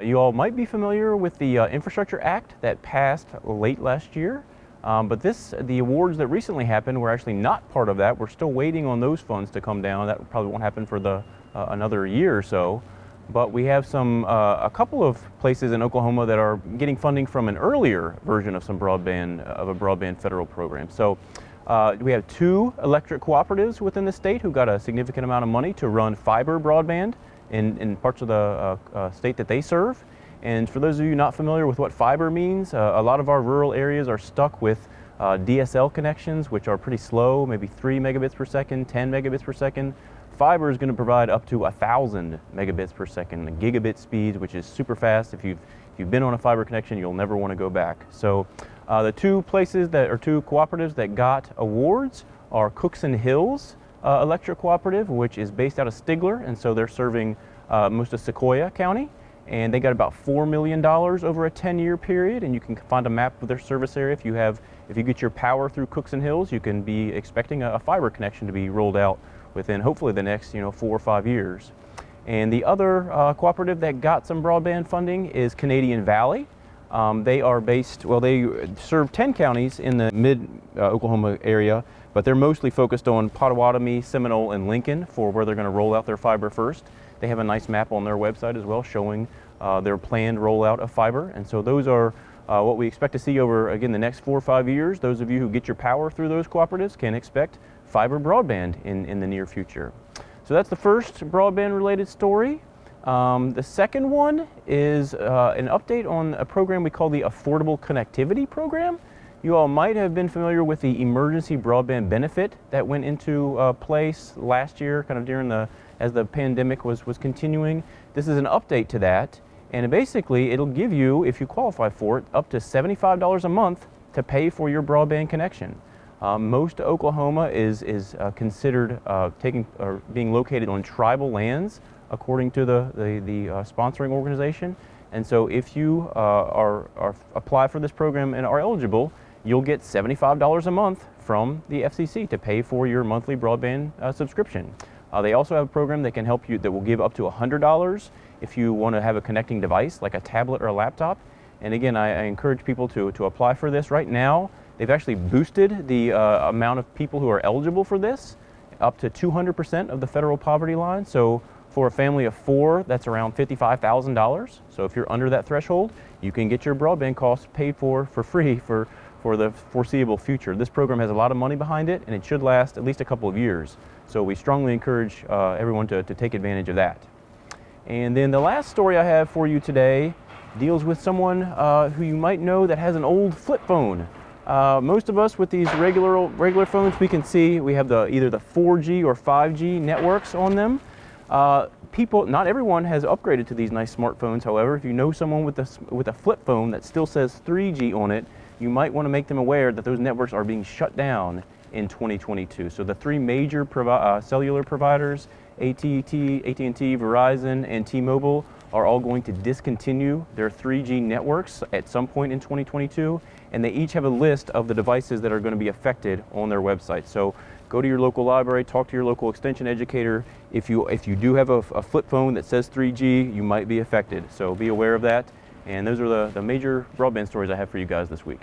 You all might be familiar with the Infrastructure Act that passed late last year, but the awards that recently happened were actually not part of that. We're still waiting on those funds to come down. That probably won't happen for another year or so. But we have a couple of places in Oklahoma that are getting funding from an earlier version of a broadband federal program. So we have 2 electric cooperatives within the state who got a significant amount of money to run fiber broadband in parts of the state that they serve. And for those of you not familiar with what fiber means, a lot of our rural areas are stuck with DSL connections, which are pretty slow, maybe 3 megabits per second, 10 megabits per second. Fiber is going to provide up to 1,000 megabits per second, gigabit speeds, which is super fast. If you've been on a fiber connection, you'll never want to go back. So the 2 cooperatives that got awards are Cookson Hills Electric Cooperative, which is based out of Stigler, and so they're serving most of Sequoyah County, and they got about $4 million over a 10-year period. And you can find a map of their service area. If you get your power through Cookson Hills, you can be expecting a fiber connection to be rolled out within hopefully the next 4 or 5 years. And the other cooperative that got some broadband funding is Canadian Valley. They serve 10 counties in the mid Oklahoma area, but they're mostly focused on Potawatomi, Seminole, and Lincoln for where they're going to roll out their fiber first. They have a nice map on their website as well showing their planned rollout of fiber. And so those are what we expect to see over, again, the next 4 or 5 years. Those of you who get your power through those cooperatives can expect fiber broadband in the near future. So that's the first broadband related story. The second one is an update on a program we call the Affordable Connectivity Program. You all might have been familiar with the emergency broadband benefit that went into place last year, kind of as the pandemic was continuing. This is an update to that, and basically it'll give you, if you qualify for it, up to $75 a month to pay for your broadband connection. Most of Oklahoma is considered being located on tribal lands, according to the sponsoring organization. And so if you apply for this program and are eligible, you'll get $75 a month from the FCC to pay for your monthly broadband subscription. They also have a program that can help you, that will give up to $100 if you want to have a connecting device like a tablet or a laptop. And again, I encourage people to apply for this. Right now, they've actually boosted the amount of people who are eligible for this up to 200% of the federal poverty line. So for a family of 4, that's around $55,000. So if you're under that threshold, you can get your broadband costs paid for free for the foreseeable future. This program has a lot of money behind it, and it should last at least a couple of years. So we strongly encourage everyone to take advantage of that. And then the last story I have for you today deals with someone who you might know that has an old flip phone. Most of us with these regular phones, we can see we have either the 4G or 5G networks on them. Not everyone has upgraded to these nice smartphones. However, if you know someone with a flip phone that still says 3G on it, you might want to make them aware that those networks are being shut down in 2022. So the 3 major cellular providers, AT&T, Verizon, and T-Mobile, are all going to discontinue their 3G networks at some point in 2022, and they each have a list of the devices that are going to be affected on their website. So go to your local library, talk to your local extension educator. If you do have a flip phone that says 3G, you might be affected. So be aware of that. And those are the major broadband stories I have for you guys this week.